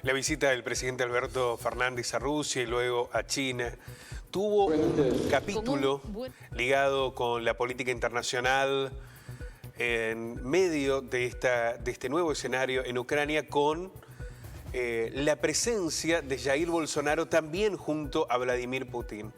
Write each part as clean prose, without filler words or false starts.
La visita del presidente Alberto Fernández a Rusia y luego a China tuvo un capítulo ligado con la política internacional en medio de este nuevo escenario en Ucrania, con la presencia de Jair Bolsonaro también junto a Vladimir Putin,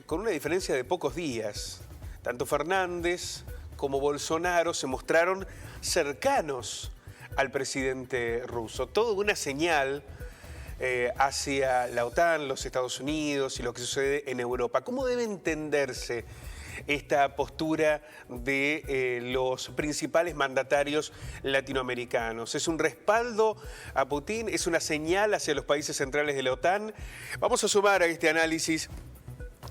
con una diferencia de pocos días. Tanto Fernández como Bolsonaro se mostraron cercanos al presidente ruso. Todo una señal hacia la OTAN, los Estados Unidos y lo que sucede en Europa. ¿Cómo debe entenderse esta postura de los principales mandatarios latinoamericanos? ¿Es un respaldo a Putin? ¿Es una señal hacia los países centrales de la OTAN? Vamos a sumar a este análisis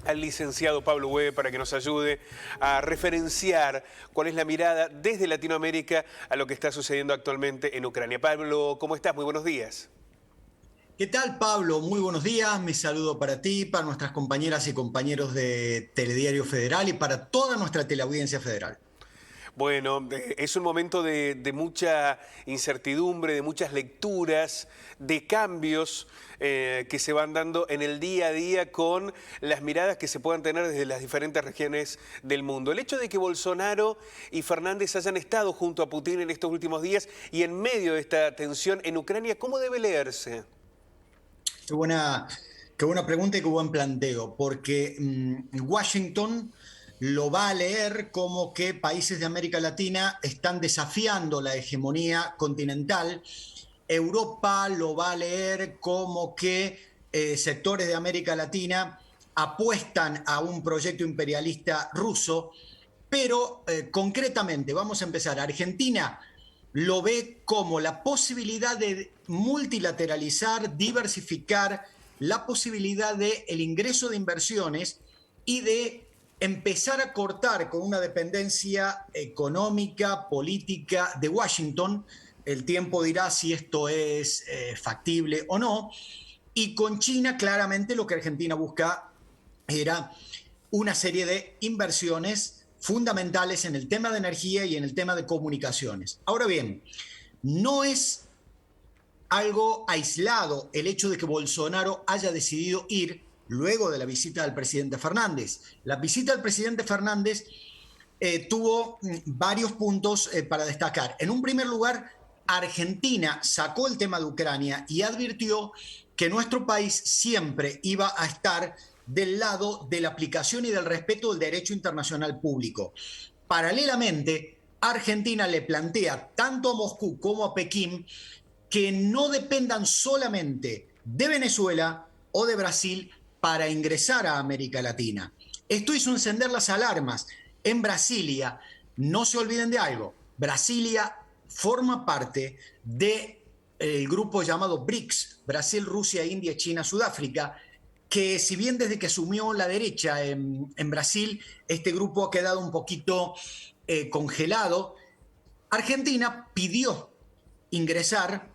al licenciado Pablo Hueve para que nos ayude a referenciar cuál es la mirada desde Latinoamérica a lo que está sucediendo actualmente en Ucrania. Pablo, ¿cómo estás? Muy buenos días. ¿Qué tal, Pablo? Muy buenos días. Mi saludo para ti, para nuestras compañeras y compañeros de Telediario Federal y para toda nuestra teleaudiencia federal. Bueno, es un momento de mucha incertidumbre, de muchas lecturas, de cambios que se van dando en el día a día con las miradas que se puedan tener desde las diferentes regiones del mundo. El hecho de que Bolsonaro y Fernández hayan estado junto a Putin en estos últimos días y en medio de esta tensión en Ucrania, ¿cómo debe leerse? Qué buena pregunta y qué buen planteo, porque Washington lo va a leer como que países de América Latina están desafiando la hegemonía continental. Europa lo va a leer como que sectores de América Latina apuestan a un proyecto imperialista ruso, pero concretamente, vamos a empezar. Argentina lo ve como la posibilidad de multilateralizar, diversificar, la posibilidad de el ingreso de inversiones y de empezar a cortar con una dependencia económica, política de Washington. El tiempo dirá si esto es factible o no. Y con China, claramente lo que Argentina busca era una serie de inversiones fundamentales en el tema de energía y en el tema de comunicaciones. Ahora bien, no es algo aislado el hecho de que Bolsonaro haya decidido ir luego de la visita del presidente Fernández. La visita del presidente Fernández tuvo varios puntos para destacar. En un primer lugar, Argentina sacó el tema de Ucrania y advirtió que nuestro país siempre iba a estar del lado de la aplicación y del respeto del derecho internacional público. Paralelamente, Argentina le plantea tanto a Moscú como a Pekín que no dependan solamente de Venezuela o de Brasil para ingresar a América Latina. Esto hizo encender las alarmas. En Brasilia, no se olviden de algo, Brasilia forma parte del grupo llamado BRICS, Brasil, Rusia, India, China, Sudáfrica, que si bien desde que asumió la derecha en Brasil, este grupo ha quedado un poquito congelado, Argentina pidió ingresar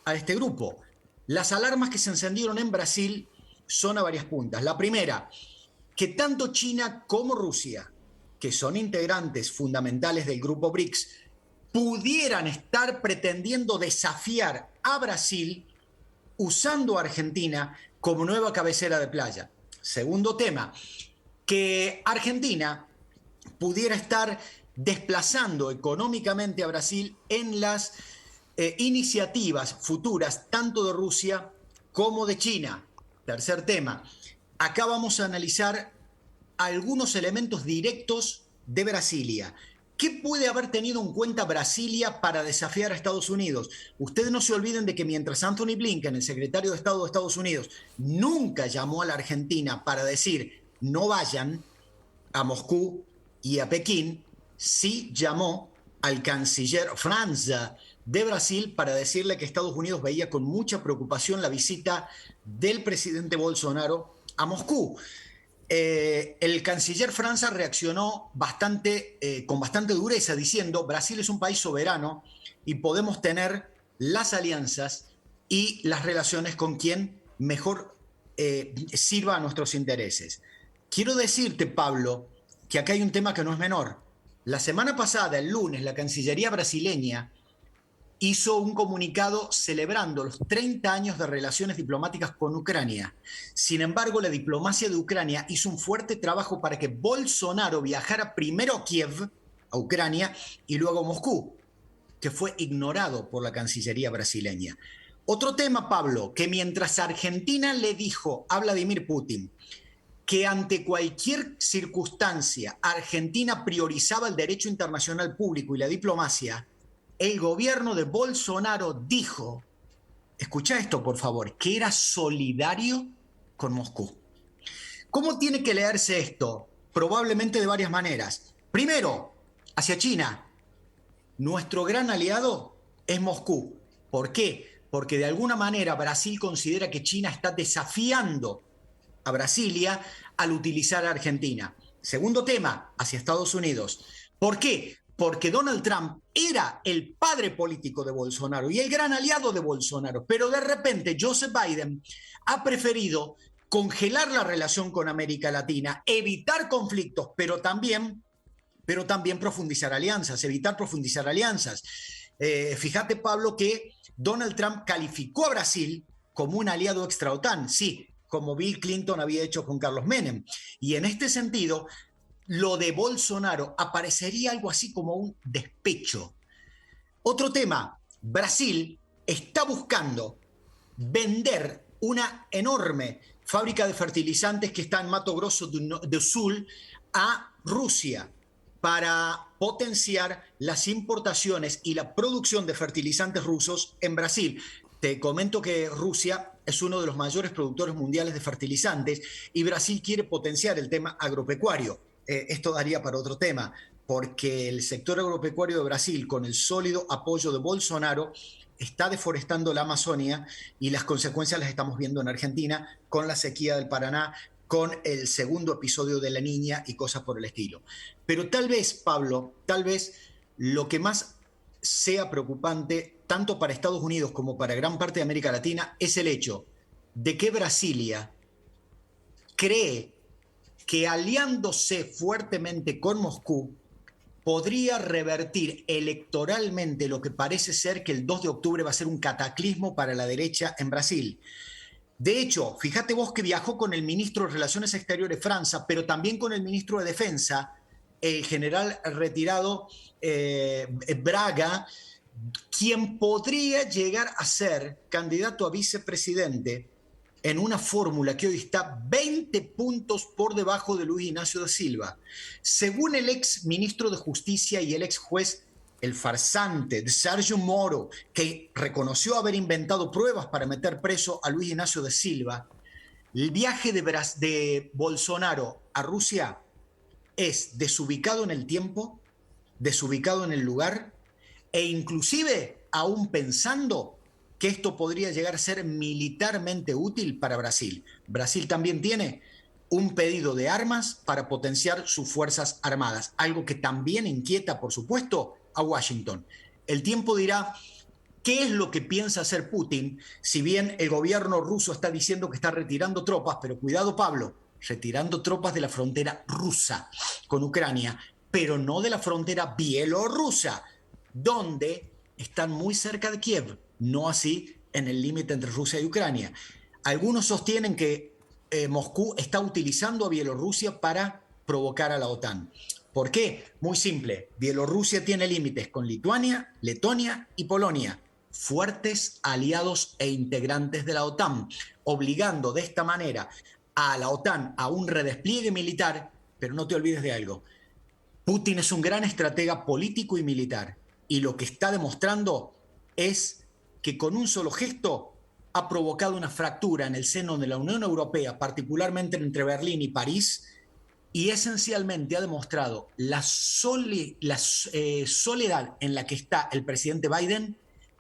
a este grupo. Las alarmas que se encendieron en Brasil son a varias puntas. La primera, que tanto China como Rusia, que son integrantes fundamentales del grupo BRICS, pudieran estar pretendiendo desafiar a Brasil usando a Argentina como nueva cabecera de playa. Segundo tema, que Argentina pudiera estar desplazando económicamente a Brasil en las iniciativas futuras tanto de Rusia como de China. Tercer tema, acá vamos a analizar algunos elementos directos de Brasilia. ¿Qué puede haber tenido en cuenta Brasilia para desafiar a Estados Unidos? Ustedes no se olviden de que mientras Anthony Blinken, el secretario de Estado de Estados Unidos, nunca llamó a la Argentina para decir no vayan a Moscú y a Pekín, sí llamó al canciller Franz de Brasil para decirle que Estados Unidos veía con mucha preocupación la visita del presidente Bolsonaro a Moscú. El canciller Franz reaccionó con bastante dureza diciendo Brasil es un país soberano y podemos tener las alianzas y las relaciones con quien mejor sirva a nuestros intereses. Quiero decirte, Pablo, que acá hay un tema que no es menor. La semana pasada, el lunes, la Cancillería brasileña hizo un comunicado celebrando los 30 años de relaciones diplomáticas con Ucrania. Sin embargo, la diplomacia de Ucrania hizo un fuerte trabajo para que Bolsonaro viajara primero a Kiev, a Ucrania, y luego a Moscú, que fue ignorado por la Cancillería brasileña. Otro tema, Pablo, que mientras Argentina le dijo a Vladimir Putin que ante cualquier circunstancia Argentina priorizaba el derecho internacional público y la diplomacia, el gobierno de Bolsonaro dijo, escucha esto por favor, que era solidario con Moscú. ¿Cómo tiene que leerse esto? Probablemente de varias maneras. Primero, hacia China. Nuestro gran aliado es Moscú. ¿Por qué? Porque de alguna manera Brasil considera que China está desafiando a Brasilia al utilizar a Argentina. Segundo tema, hacia Estados Unidos. ¿Por qué? Porque Donald Trump era el padre político de Bolsonaro y el gran aliado de Bolsonaro, pero de repente Joseph Biden ha preferido congelar la relación con América Latina, evitar conflictos, pero también profundizar alianzas, evitar profundizar alianzas. Fíjate, Pablo, que Donald Trump calificó a Brasil como un aliado extra-OTAN, sí, como Bill Clinton había hecho con Carlos Menem. Y en este sentido, lo de Bolsonaro aparecería algo así como un despecho. Otro tema, Brasil está buscando vender una enorme fábrica de fertilizantes que está en Mato Grosso do Sul a Rusia para potenciar las importaciones y la producción de fertilizantes rusos en Brasil. Te comento que Rusia es uno de los mayores productores mundiales de fertilizantes y Brasil quiere potenciar el tema agropecuario. Esto daría para otro tema, porque el sector agropecuario de Brasil, con el sólido apoyo de Bolsonaro, está deforestando la Amazonia y las consecuencias las estamos viendo en Argentina con la sequía del Paraná, con el segundo episodio de La Niña y cosas por el estilo. Pero tal vez, Pablo, tal vez lo que más sea preocupante, tanto para Estados Unidos como para gran parte de América Latina, es el hecho de que Brasilia cree que aliándose fuertemente con Moscú podría revertir electoralmente lo que parece ser que el 2 de octubre va a ser un cataclismo para la derecha en Brasil. De hecho, fíjate vos que viajó con el ministro de Relaciones Exteriores de Francia, pero también con el ministro de Defensa, el general retirado Braga, quien podría llegar a ser candidato a vicepresidente en una fórmula que hoy está 20 puntos por debajo de Luis Ignacio da Silva. Según el ex ministro de Justicia y el ex juez, el farsante de Sergio Moro, que reconoció haber inventado pruebas para meter preso a Luis Ignacio da Silva, el viaje de Bolsonaro a Rusia es desubicado en el tiempo, desubicado en el lugar e inclusive aún pensando que esto podría llegar a ser militarmente útil para Brasil. Brasil también tiene un pedido de armas para potenciar sus fuerzas armadas, algo que también inquieta, por supuesto, a Washington. El tiempo dirá qué es lo que piensa hacer Putin, si bien el gobierno ruso está diciendo que está retirando tropas, pero cuidado, Pablo, retirando tropas de la frontera rusa con Ucrania, pero no de la frontera bielorrusa, donde están muy cerca de Kiev, no así en el límite entre Rusia y Ucrania. Algunos sostienen que Moscú está utilizando a Bielorrusia para provocar a la OTAN. ¿Por qué? Muy simple. Bielorrusia tiene límites con Lituania, Letonia y Polonia, fuertes aliados e integrantes de la OTAN, obligando de esta manera a la OTAN a un redespliegue militar, pero no te olvides de algo. Putin es un gran estratega político y militar, y lo que está demostrando es que con un solo gesto ha provocado una fractura en el seno de la Unión Europea, particularmente entre Berlín y París, y esencialmente ha demostrado la soledad en la que está el presidente Biden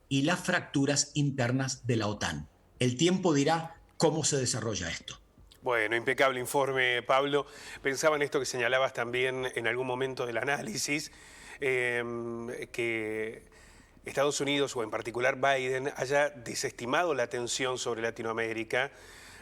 y las fracturas internas de la OTAN. El tiempo dirá cómo se desarrolla esto. Bueno, impecable informe, Pablo. Pensaba en esto que señalabas también en algún momento del análisis, que Estados Unidos, o en particular Biden, haya desestimado la atención sobre Latinoamérica,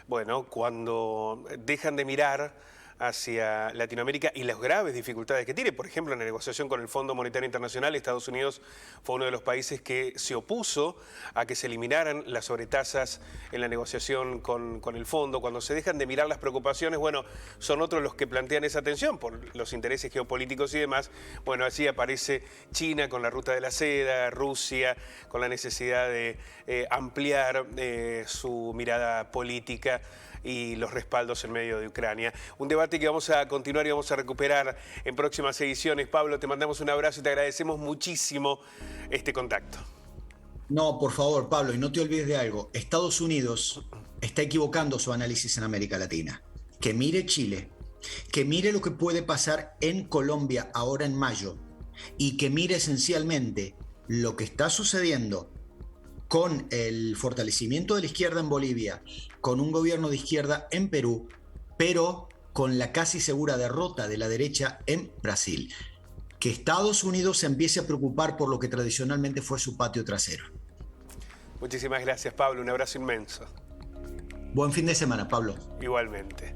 bueno, cuando dejan de mirar hacia Latinoamérica y las graves dificultades que tiene. Por ejemplo, en la negociación con el Fondo Monetario Internacional, Estados Unidos fue uno de los países que se opuso a que se eliminaran las sobretasas en la negociación con el fondo. Cuando se dejan de mirar las preocupaciones, bueno, son otros los que plantean esa tensión por los intereses geopolíticos y demás. Bueno, así aparece China con la ruta de la seda, Rusia con la necesidad de ampliar su mirada política y los respaldos en medio de Ucrania. Un debate que vamos a continuar y vamos a recuperar en próximas ediciones. Pablo, te mandamos un abrazo y te agradecemos muchísimo este contacto. No, por favor, Pablo, y no te olvides de algo. Estados Unidos está equivocando su análisis en América Latina. Que mire Chile, que mire lo que puede pasar en Colombia ahora en mayo y que mire esencialmente lo que está sucediendo con el fortalecimiento de la izquierda en Bolivia, con un gobierno de izquierda en Perú, pero con la casi segura derrota de la derecha en Brasil. Que Estados Unidos se empiece a preocupar por lo que tradicionalmente fue su patio trasero. Muchísimas gracias, Pablo. Un abrazo inmenso. Buen fin de semana, Pablo. Igualmente.